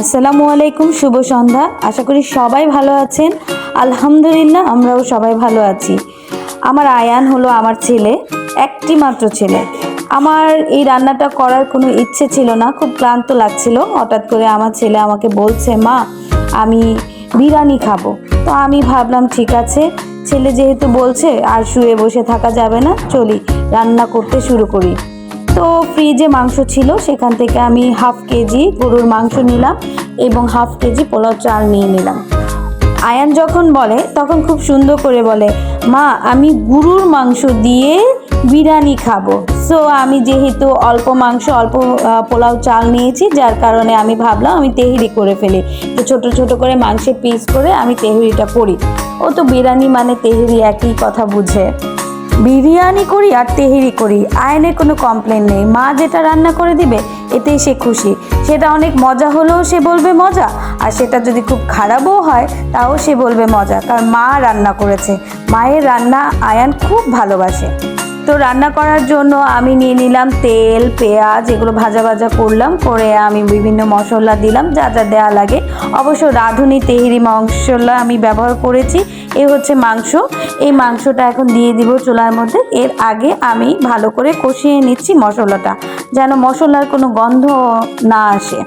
আসসালামু আলাইকুম, শুভ সন্ধ্যা। আশা করি সবাই ভালো আছেন। আলহামদুলিল্লাহ আমরাও সবাই ভালো আছি। আমার আয়ান হলো আমার ছেলে, একটি মাত্র ছেলে। আমার এই রান্নাটা করার কোনো ইচ্ছে ছিল না, খুব ক্লান্ত লাগছিল। হঠাৎ করে আমার ছেলে আমাকে বলছে, মা আমি বিরিয়ানি খাবো। তো আমি ভাবলাম ঠিক আছে, ছেলে যেহেতু বলছে আর শুয়ে বসে থাকা যাবে না, চলি রান্না করতে শুরু করি। তো ফ্রিজে মাংস ছিল, সেখান থেকে আমি হাফ কেজি গরুর মাংস নিলাম এবং হাফ কেজি পোলাও চাল নিয়ে নিলাম। আয়ান যখন বলে তখন খুব সুন্দর করে বলে, মা আমি গরুর মাংস দিয়ে বিরিয়ানি খাবো। সো আমি যেহেতু অল্প মাংস অল্প পোলাও চাল নিয়েছি, যার কারণে আমি ভাবলাম আমি তেহেরি করে ফেলি। তো ছোট ছোট করে মাংসের পিস করে আমি তেহেরিটা করি। ও তো বিরিয়ানি মানে তেহেরি একই কথা বুঝে। বিরিয়ানি করি আর তেহেরি করি, আয়নের কোনো কমপ্লেন নেই। মা যেটা রান্না করে দিবে এতেই সে খুশি। সেটা অনেক মজা হলেও সে বলবে মজা, আর সেটা যদি খুব খারাপও হয় তাও সে বলবে মজা, কারণ মা রান্না করেছে। মায়ের রান্না আয়ান খুব ভালোবাসে। তো রান্না করার জন্য আমি নিয়ে নিলাম তেল, পেঁয়াজ, এগুলো ভাজা ভাজা করলাম, করে আমি বিভিন্ন মশলা দিলাম যা যা দেওয়া লাগে। অবশ্য রাঁধুনি তেহেরি মশলা আমি ব্যবহার করেছি। এ হচ্ছে মাংস। এই মাংসটা এখন দিয়ে দিব চুলার মধ্যে। এর আগে আমি ভালো করে কষিয়ে নিচ্ছি মশলাটা, যেন মশলার কোনো গন্ধ না আসে।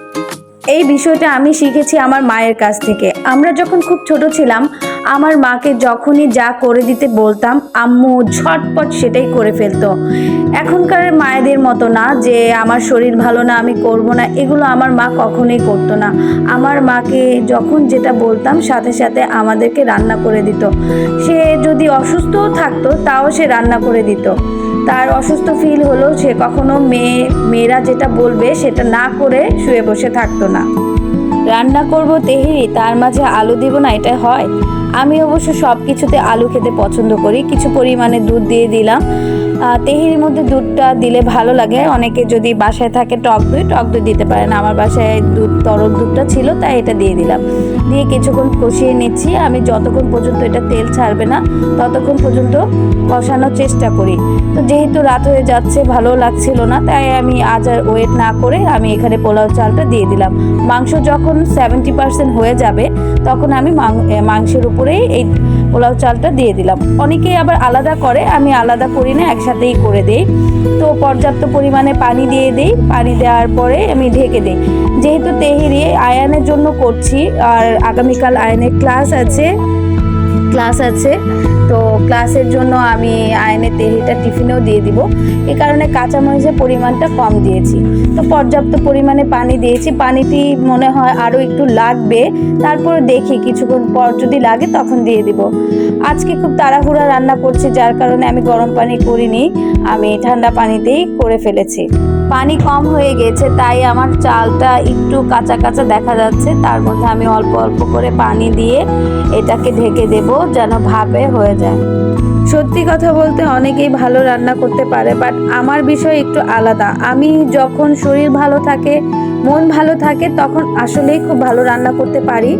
এই বিষয়টা আমি শিখেছি আমার মায়ের কাছ থেকে। আমরা যখন খুব ছোট ছিলাম, আমার মাকে যখনই যা করে দিতে বলতাম, আম্মু ঝটপট সেটাই করে ফেলতো। এখনকার মায়েদের মতো না যে আমার শরীর ভালো না আমি করব না, এগুলো আমার মা কখনোই করতো না। আমার মাকে যখন যেটা বলতাম সাথে সাথে আমাদেরকে রান্না করে দিত। সে যদি অসুস্থও থাকতো তাও সে রান্না করে দিত। তার অসুস্থ ফিল হলো, সে কখনো মেয়েরা যেটা বলবে সেটা না করে শুয়ে বসে থাকতো না। রান্না করব তেহেরি, তার মাঝে আলু দিব না, এটা হয়? আমি অবশ্য সব কিছুতে আলু খেতে পছন্দ করি। কিছু পরিমাণে দুধ দিয়ে দিলাম। তেহেরির মধ্যে দুধটা দিলে ভালো লাগে। অনেকে যদি বাসায় থাকে টক দই দিতে পারেন। আমার বাসায় তরল দুধটা ছিল, তাই এটা দিয়ে দিলাম। দিয়ে কিছুক্ষণ কষিয়ে নিচ্ছি। আমি যতক্ষণ পর্যন্ত এটা তেল ছাড়বে না ততক্ষণ পর্যন্ত কষানোর চেষ্টা করি। তো যেহেতু রাত হয়ে যাচ্ছে, ভালো লাগছিল না, তাই আমি আজ আর ওয়েট না করে আমি এখানে পোলাও চালটা দিয়ে দিলাম। মাংস যখন 70% হয়ে যাবে তখন আমি মাংসের উপরেই এই পোলাও চালটা দিয়ে দিলাম। অনেকেই আবার আলাদা করে, আমি আলাদা করি না, একসাথেই করে দেই। তো পর্যাপ্ত পরিমাণে পানি দিয়ে দিই। পানি দেওয়ার পরে আমি ঢেকে দিই। যেহেতু তেহেরি আয়ানের জন্য করছি, আর আগামীকাল আয়ানের ক্লাস আছে, তো ক্লাসের জন্য আমি আয়নের তেহেরিটা টিফিনেও দিয়ে দিব। এই কারণে কাঁচামরিচের পরিমাণটা কম দিয়েছি। তো পর্যাপ্ত পরিমাণে পানি দিয়েছি। পানিটি মনে হয় আরও একটু লাগবে, তারপর দেখি কিছুক্ষণ পর যদি লাগে তখন দিয়ে দিব। আজকে খুব তাড়াহুড়া রান্না করছি, যার কারণে আমি গরম পানি করিনি, আমি ঠান্ডা পানিতেই করে ফেলেছি। পানি কম হয়ে গেছে, তাই আমার চালটা একটু কাঁচা কাঁচা দেখা যাচ্ছে। তার মধ্যে আমি অল্প অল্প করে পানি দিয়ে এটাকে ঢেকে দেব, যেন ভাপে হয়ে যায়। সত্যি কথা বলতে অনেকেই ভালো রান্না করতে পারে, বাট আমার বিষয় একটু আলাদা। আমি যখন শরীর ভালো থাকে, মন ভালো থাকে, তখন আসলেই খুব ভালো রান্না করতে পারি।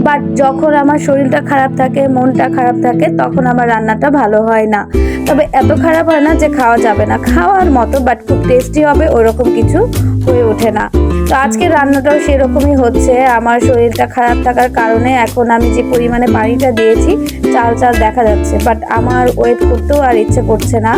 বাট যখন আমার শরীরটা খারাপ থাকে, মনটা খারাপ থাকে, তখন আমার রান্নাটা ভালো হয় না। তবে এত খারাপ হয় না যে খাওয়া যাবে না, খাওয়ার মতো, বাট খুব টেস্টি হবে ওরকম কিছু হয়ে ওঠে না। তো আজকের রান্নাটাও সেরকমই হচ্ছে। আমার শরীরটা খারাপ থাকার কারণে এখন আমি যে পরিমাণে পানিটা দিয়েছি চাল দেখা যাচ্ছে, বাট আমার ওয়েট করতেও আর ইচ্ছে করছে না।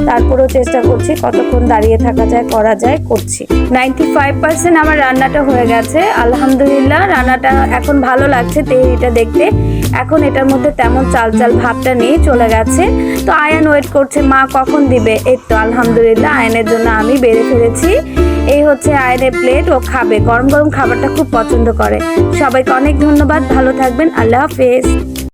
তারপরেও চেষ্টা করছি কতক্ষণ দাঁড়িয়ে থাকা যায়, করা যায়, করছি। 95% আমার রান্নাটা হয়ে গেছে, আলহামদুলিল্লাহ। রান্নাটা এখন ভালো লাগছে তেহেরিটা দেখতে। এখন এটার মধ্যে তেমন চাল ভাবটা নিয়ে চলে গেছে। তো আয়ান ওয়েট করছে মা কখন দিবে। এই তো আলহামদুলিল্লাহ আয়ানের জন্য আমি বেড়ে ফেলেছি। এই হচ্ছে আয়ানের প্লেট, ও খাবে। গরম গরম খাবারটা খুব পছন্দ করে। সবাইকে অনেক ধন্যবাদ, ভালো থাকবেন, আল্লাহ হাফেজ।